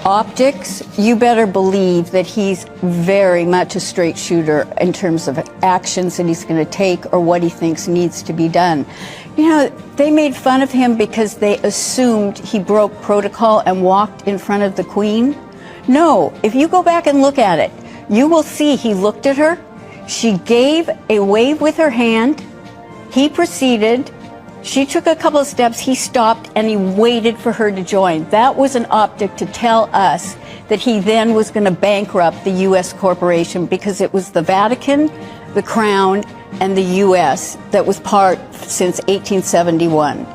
optics, you better believe that he's very much a straight shooter in terms of actions that he's going to take or what he thinks needs to be done. You know, they made fun of him because they assumed he broke protocol and walked in front of the Queen. No, if you go back and look at it, you will see he looked at her. She gave a wave with her hand. He proceeded. She took a couple of steps. He stopped and he waited for her to join. That was an optic to tell us that he then was going to bankrupt the U.S. corporation because it was the Vatican, the Crown, and the U.S. that was part since 1871.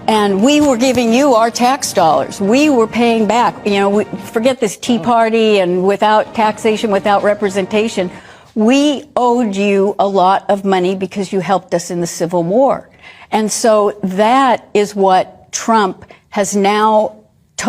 And we were giving you our tax dollars. We were paying back. You know, forget this Tea Party and without taxation, without representation. We owed you a lot of money because you helped us in the Civil War. And so that is what Trump has now,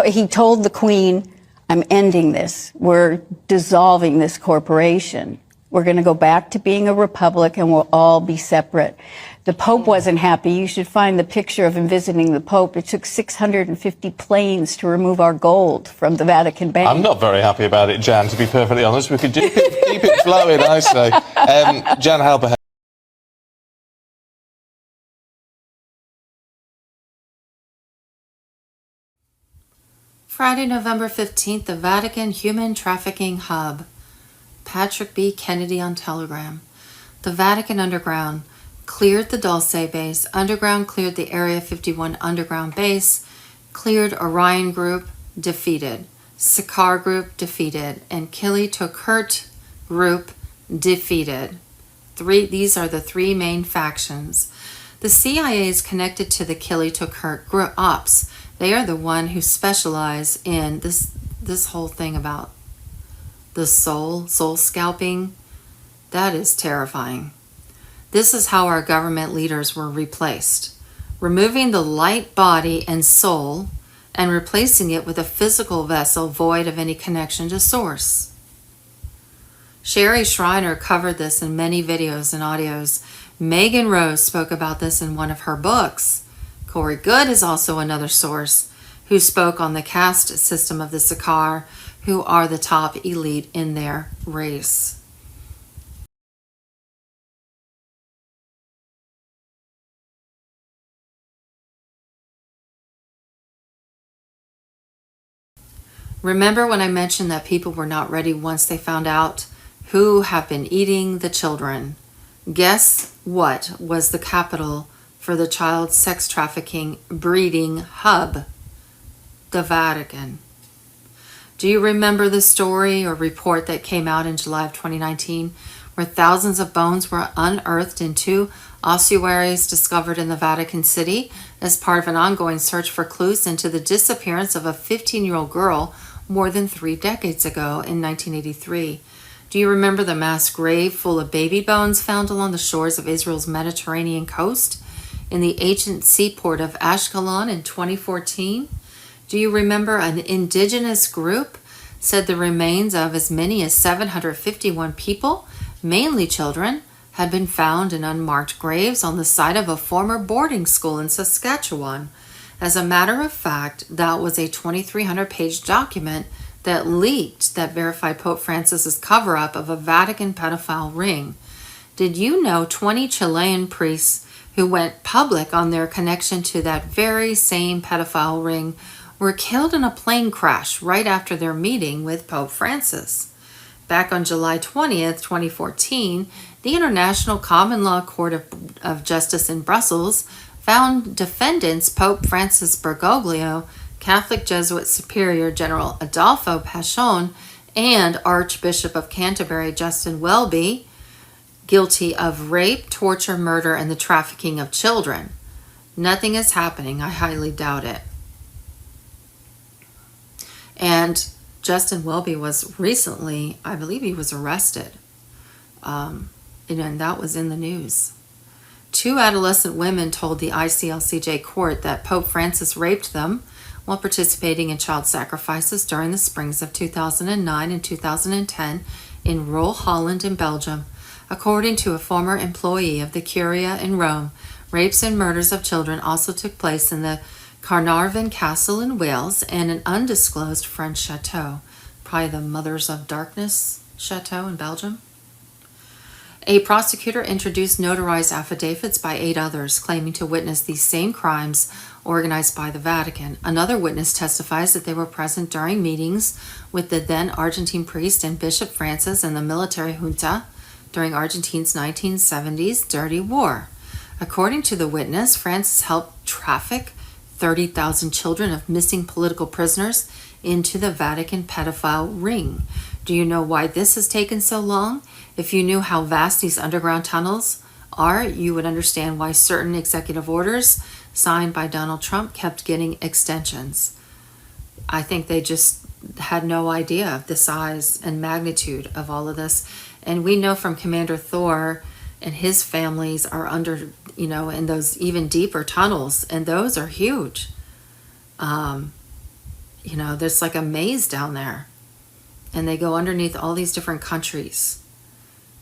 he told the Queen, I'm ending this. We're dissolving this corporation. We're going to go back to being a republic and we'll all be separate. The Pope wasn't happy. You should find the picture of him visiting the Pope. It took 650 planes to remove our gold from the Vatican Bank. I'm not very happy about it, Jan, to be perfectly honest. We could keep it flowing, I say. Jan Halper. Friday, November 15th, the Vatican Human Trafficking Hub. Patrick B. Kennedy on Telegram. The Vatican Underground cleared the Dulce base. Underground cleared the Area 51 underground base. Cleared Orion Group, defeated. Sakar Group, defeated. And Kili Tokurt Group, defeated. These are the three main factions. The CIA is connected to the Kili Tokurt Group ops. They are the one who specialize in this whole thing about the soul scalping. That is terrifying. This is how our government leaders were replaced. Removing the light body and soul and replacing it with a physical vessel void of any connection to source. Sherry Schreiner covered this in many videos and audios. Megan Rose spoke about this in one of her books. Corey Good is also another source who spoke on the caste system of the Sakar, who are the top elite in their race. Remember when I mentioned that people were not ready once they found out who have been eating the children? Guess what was the capital for the child sex trafficking breeding hub? The Vatican. Do you remember the story or report that came out in July of 2019 where thousands of bones were unearthed in two ossuaries discovered in the Vatican City as part of an ongoing search for clues into the disappearance of a 15-year-old girl more than 3 decades ago in 1983? Do you remember the mass grave full of baby bones found along the shores of Israel's Mediterranean coast in the ancient seaport of Ashkelon in 2014? Do you remember an indigenous group said the remains of as many as 751 people, mainly children, had been found in unmarked graves on the site of a former boarding school in Saskatchewan? As a matter of fact, that was a 2,300-page document that leaked that verified Pope Francis's cover-up of a Vatican pedophile ring. Did you know 20 Chilean priests who went public on their connection to that very same pedophile ring were killed in a plane crash right after their meeting with Pope Francis? Back on July 20th, 2014, the International Common Law Court of Justice in Brussels found defendants Pope Francis Bergoglio, Catholic Jesuit Superior General Adolfo Pachon, and Archbishop of Canterbury Justin Welby guilty of rape, torture, murder, and the trafficking of children. Nothing is happening. I highly doubt it. And Justin Welby was recently, I believe he was arrested. And that was in the news. 2 adolescent women told the ICLCJ court that Pope Francis raped them while participating in child sacrifices during the springs of 2009 and 2010 in rural Holland and Belgium. According to a former employee of the Curia in Rome, rapes and murders of children also took place in the Carnarvon Castle in Wales, and an undisclosed French chateau, probably the Mothers of Darkness chateau in Belgium. A prosecutor introduced notarized affidavits by 8 others claiming to witness these same crimes organized by the Vatican. Another witness testifies that they were present during meetings with the then Argentine priest and Bishop Francis and the military junta during Argentina's 1970s dirty war. According to the witness, Francis helped traffic 30,000 children of missing political prisoners into the Vatican pedophile ring. Do you know why this has taken so long? If you knew how vast these underground tunnels are, you would understand why certain executive orders signed by Donald Trump kept getting extensions. I think they just had no idea of the size and magnitude of all of this. And we know from Commander Thor and his families are under, in those even deeper tunnels, and those are huge. There's like a maze down there, and they go underneath all these different countries.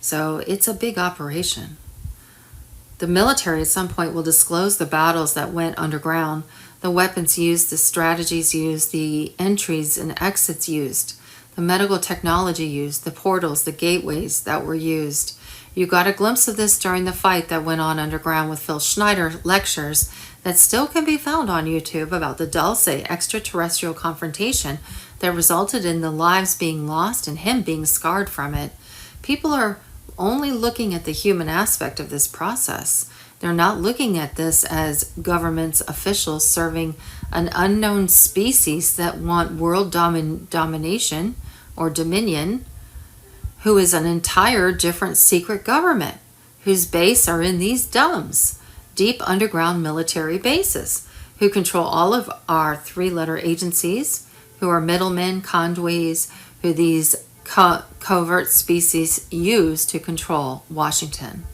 So it's a big operation. The military at some point will disclose the battles that went underground, the weapons used, the strategies used, the entries and exits used, the medical technology used, the portals, the gateways that were used. You got a glimpse of this during the fight that went on underground with Phil Schneider lectures that still can be found on YouTube about the Dulce extraterrestrial confrontation that resulted in the lives being lost and him being scarred from it. People are only looking at the human aspect of this process. They're not looking at this as government's officials serving an unknown species that want world domination or dominion, who is an entire different secret government, whose base are in these DUMBs, deep underground military bases, who control all of our 3-letter agencies, who are middlemen, conduits, who these covert species use to control Washington.